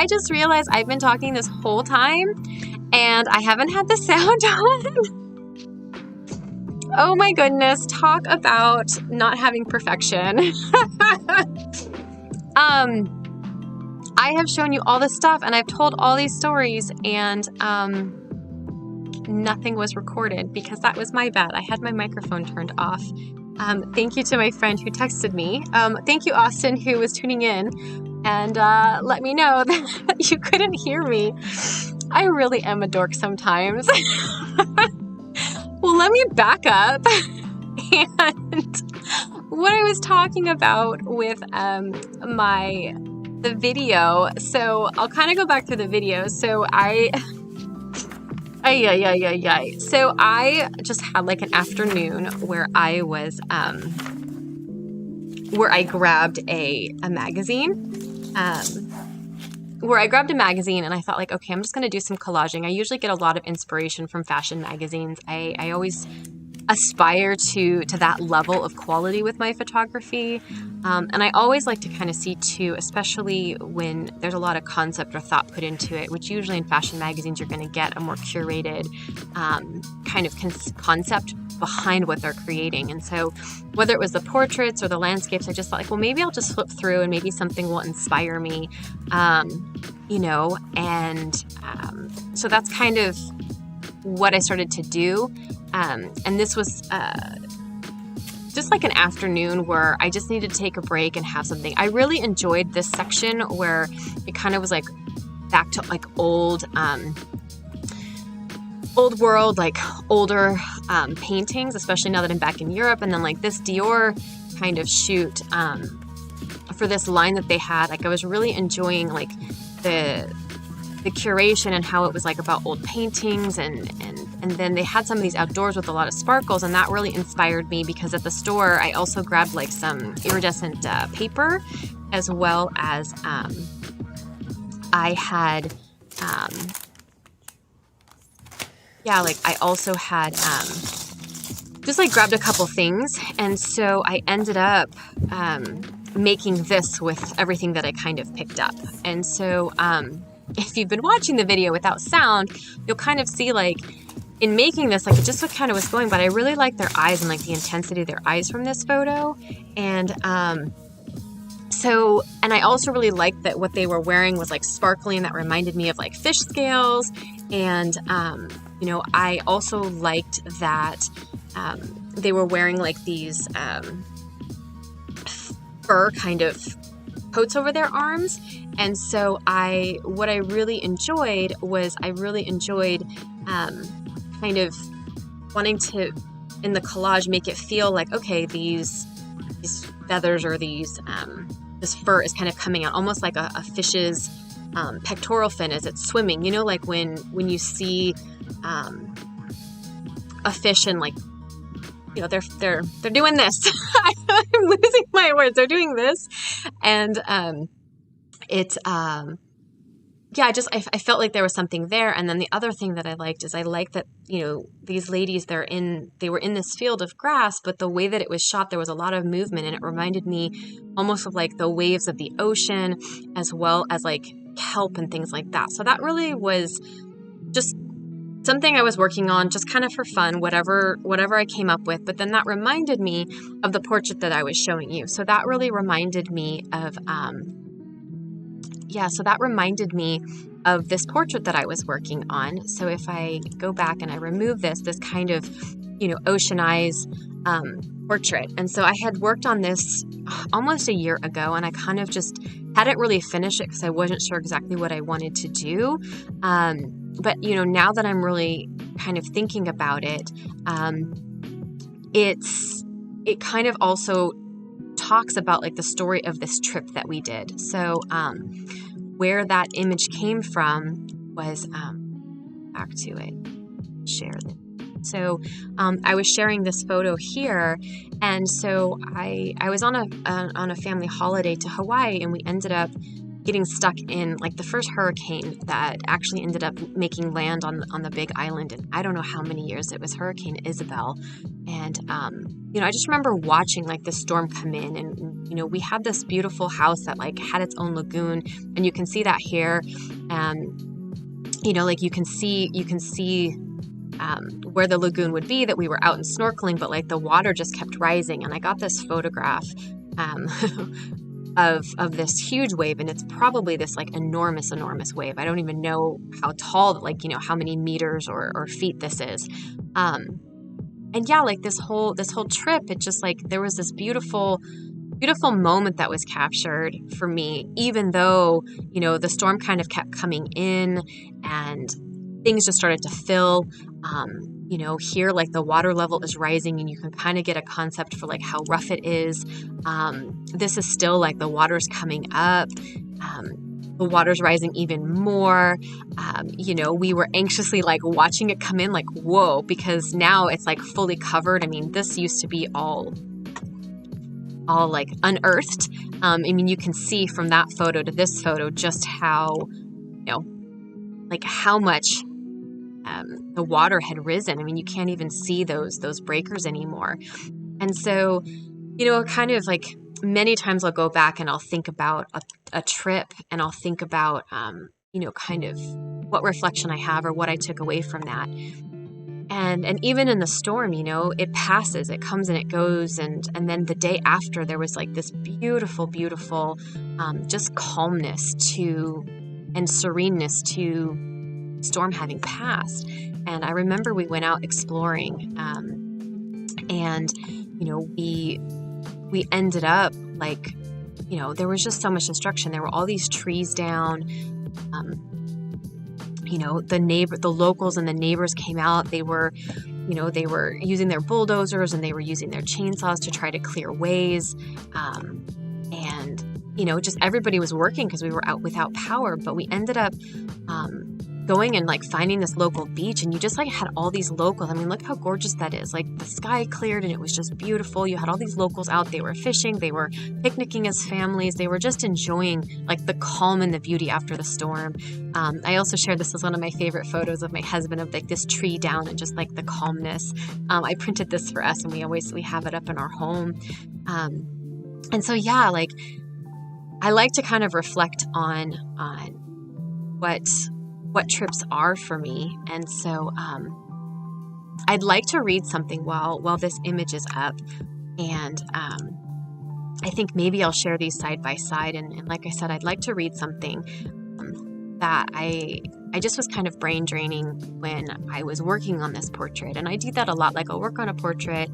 I just realized I've been talking this whole time and I haven't had the sound on. Oh my goodness, talk about not having perfection. I have shown you all this stuff and I've told all these stories and nothing was recorded because that was my bad. I had my microphone turned off. Thank you to my friend who texted me. Thank you, Austin, who was tuning in and let me know that you couldn't hear me. I really am a dork sometimes. Well, let me back up. And what I was talking about with the video. So I'll kind of go back to the video. So So I just had like an afternoon where I was, where I grabbed a magazine, and I thought like, okay, I'm just going to do some collaging. I usually get a lot of inspiration from fashion magazines. I always aspire to that level of quality with my photography. And I always like to kind of see too, especially when there's a lot of concept or thought put into it, which usually in fashion magazines, you're going to get a more curated kind of concept behind what they're creating. And so whether it was the portraits or the landscapes, I just thought like, well, maybe I'll just flip through and maybe something will inspire me, so that's kind of what I started to do. And this was just like an afternoon where I just needed to take a break and have something. I really enjoyed this section where it kind of was like back to like old world, like older paintings, especially now that I'm back in Europe. And then like this Dior kind of shoot for this line that they had, like I was really enjoying like the curation and how it was like about old paintings and then they had some of these outdoors with a lot of sparkles, and that really inspired me because at the store I also grabbed like some iridescent paper, as well as I had I also had just like grabbed a couple things, and so I ended up making this with everything that I kind of picked up. And so if you've been watching the video without sound, you'll kind of see like in making this, like it just kind of was going, but I really like their eyes and like the intensity of their eyes from this photo. And and I also really liked that what they were wearing was like sparkly, and that reminded me of like fish scales. And I also liked that they were wearing like these fur kind of coats over their arms. And so what I really enjoyed was kind of wanting to, in the collage, make it feel like, okay, these feathers or this fur is kind of coming out almost like a fish's pectoral fin as it's swimming, like when you see a fish and like, they're doing this. I'm losing my words. They're doing this. And I felt like there was something there. And then the other thing that I liked is that, these ladies, they were in this field of grass, but the way that it was shot, there was a lot of movement, and it reminded me almost of like the waves of the ocean, as well as like kelp and things like that. So that really was just something I was working on just kind of for fun, whatever I came up with. But then that reminded me of the portrait that I was showing you. So that really reminded me of, of this portrait that I was working on. So if I go back and I remove this kind of, ocean eyes portrait. And so I had worked on this almost a year ago, and I kind of just hadn't really finished it because I wasn't sure exactly what I wanted to do. But, now that I'm really kind of thinking about it, it kind of also talks about like the story of this trip that we did. So, where that image came from was, back to it, share it. So, I was sharing this photo here, and so I was on a family holiday to Hawaii, and we ended up getting stuck in like the first hurricane that actually ended up making land on the big island. And I don't know how many years it was, Hurricane Isabel. And, I just remember watching like the storm come in, and, we had this beautiful house that like had its own lagoon, and you can see that here. And, like you can see where the lagoon would be, that we were out and snorkeling, but like the water just kept rising. And I got this photograph, of this huge wave, and it's probably this like enormous wave. I don't even know how tall, like, how many meters or feet this is. And yeah, like this whole trip, it just like, there was this beautiful moment that was captured for me, even though, the storm kind of kept coming in and things just started to fill. Here, like the water level is rising, and you can kind of get a concept for like how rough it is. This is still like the water's coming up. The water's rising even more. We were anxiously like watching it come in, like, whoa, because now it's like fully covered. I mean, this used to be all like unearthed. You can see from that photo to this photo just how, like how much the water had risen. I mean, you can't even see those breakers anymore. And so, kind of like many times I'll go back and I'll think about a trip, and I'll think about, kind of what reflection I have or what I took away from that. And even in the storm, it passes, it comes and it goes. And then the day after, there was like this beautiful, just calmness to and sereneness to storm having passed. And I remember we went out exploring, and we ended up like, there was just so much destruction. There were all these trees down. The locals and the neighbors came out. They were using their bulldozers, and they were using their chainsaws to try to clear ways. Just everybody was working because we were out without power. But we ended up going and like finding this local beach, and you just like had all these locals. I mean, look how gorgeous that is. Like the sky cleared and it was just beautiful. You had all these locals out. They were fishing, they were picnicking as families. They were just enjoying like the calm and the beauty after the storm. I also shared this as one of my favorite photos of my husband, of like this tree down and just like the calmness. I printed this for us, and we have it up in our home. And so, yeah, like I like to kind of reflect on what trips are for me. And so I'd like to read something while this image is up. And I think maybe I'll share these side by side. And like I said, I'd like to read something that I just was kind of brain draining when I was working on this portrait. And I do that a lot. Like I'll work on a portrait,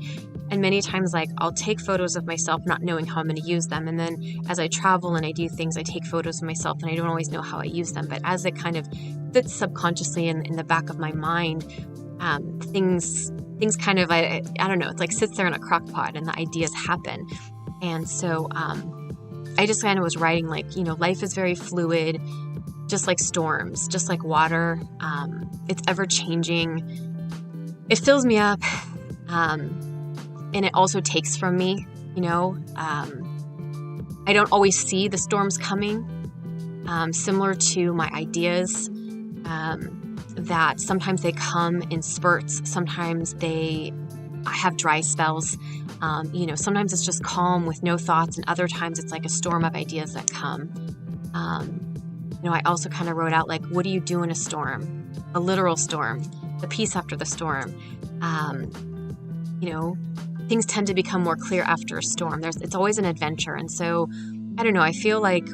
and many times like I'll take photos of myself not knowing how I'm going to use them. And then as I travel and I do things, I take photos of myself and I don't always know how I use them. But as it kind of sits subconsciously in the back of my mind, things kind of, I don't know, it's like sits there in a crock pot and the ideas happen. And so I just kind of was writing like, life is very fluid, just like storms, just like water. It's ever changing. It fills me up. And it also takes from me, I don't always see the storms coming, similar to my ideas, that sometimes they come in spurts. Sometimes I have dry spells. Sometimes it's just calm with no thoughts, and other times it's like a storm of ideas that come. I also kind of wrote out, like, what do you do in a storm? A literal storm, the peace after the storm. Things tend to become more clear after a storm. It's always an adventure. And so, I don't know, I feel like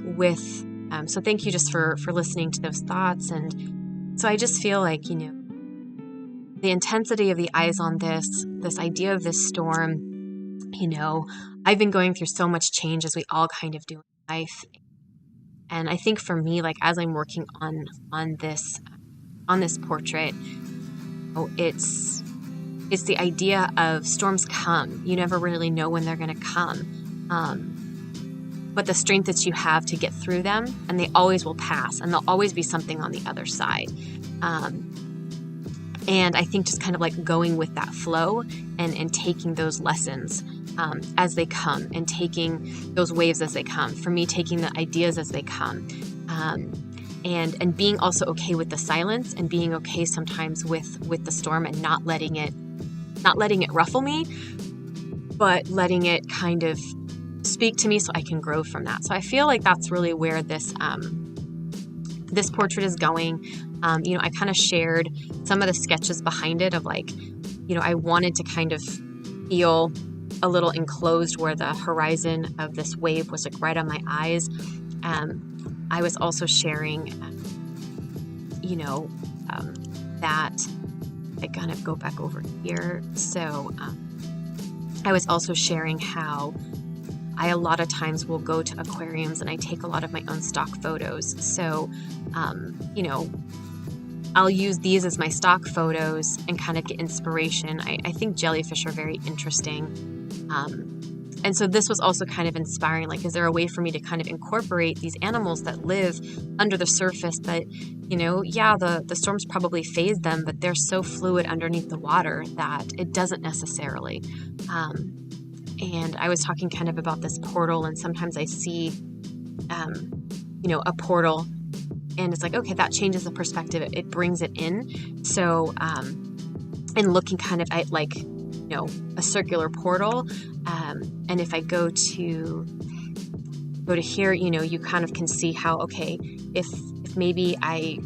so thank you just for listening to those thoughts. And so I just feel like, the intensity of the eyes on this idea of this storm, I've been going through so much change, as we all kind of do in life. And I think for me, like as I'm working on this portrait, it's the idea of storms come. You never really know when they're going to come, but the strength that you have to get through them, and they always will pass, and there'll always be something on the other side. And I think just kind of like going with that flow and taking those lessons as they come, and taking those waves as they come. For me, taking the ideas as they come. And being also okay with the silence, and being okay sometimes with the storm, and not letting it ruffle me, but letting it kind of speak to me so I can grow from that. So I feel like that's really where this portrait is going. I kind of shared some of the sketches behind it of like, I wanted to kind of feel a little enclosed where the horizon of this wave was like right on my eyes. I was also sharing, that I kind of go back over here. So I was also sharing how I a lot of times will go to aquariums and I take a lot of my own stock photos. So, I'll use these as my stock photos and kind of get inspiration. I think jellyfish are very interesting. And so this was also kind of inspiring. Like, is there a way for me to kind of incorporate these animals that live under the surface that, the storms probably phased them, but they're so fluid underneath the water that it doesn't necessarily. And I was talking kind of about this portal, and sometimes I see, a portal, and it's like, okay, that changes the perspective. It brings it in. So, and looking kind of at like, a circular portal. And if I go to here, you kind of can see how, okay, if maybe I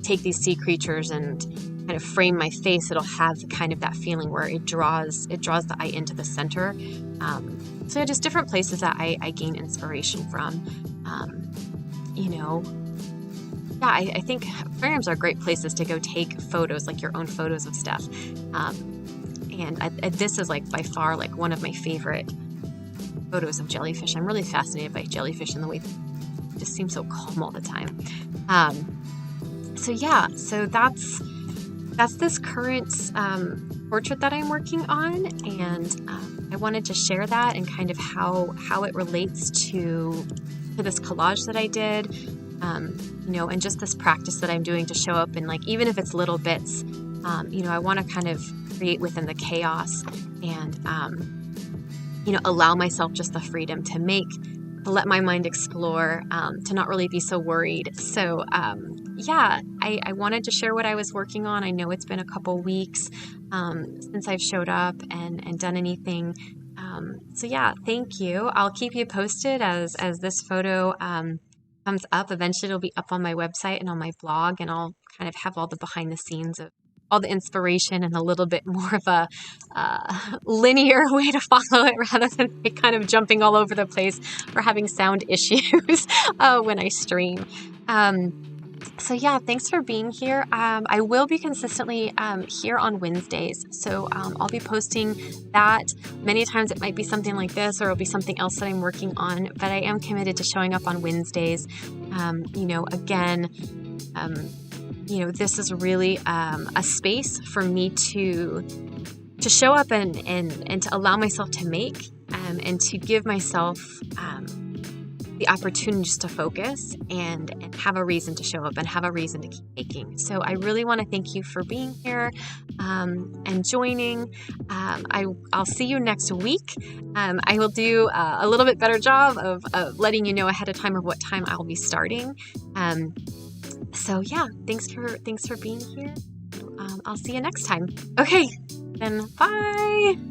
take these sea creatures and kind of frame my face, it'll have kind of that feeling where it draws the eye into the center. So just different places that I gain inspiration from. I think aquariums are great places to go take photos, like your own photos of stuff. And this is like by far like one of my favorite photos of jellyfish. I'm really fascinated by jellyfish and the way they just seem so calm all the time. So that's this current portrait that I'm working on, and I wanted to share that and kind of how it relates to this collage that I did, and just this practice that I'm doing to show up, and like even if it's little bits, I want to kind of create within the chaos and allow myself just the freedom to let my mind explore, to not really be so worried. So I wanted to share what I was working on. I know it's been a couple weeks since I've showed up and done anything. Thank you. I'll keep you posted as this photo comes up. Eventually it'll be up on my website and on my blog, and I'll kind of have all the behind the scenes of all the inspiration and a little bit more of a linear way to follow it, rather than kind of jumping all over the place or having sound issues when I stream. Thanks for being here. I will be consistently here on Wednesdays. So I'll be posting that. Many times it might be something like this, or it'll be something else that I'm working on, but I am committed to showing up on Wednesdays. This is really a space for me to show up and to allow myself to make, and to give myself the opportunity just to focus and have a reason to show up and have a reason to keep making. So I really want to thank you for being here and joining. I'll see you next week. I will do a little bit better job of letting you know ahead of time of what time I'll be starting. Thanks for being here. I'll see you next time. Okay, then bye.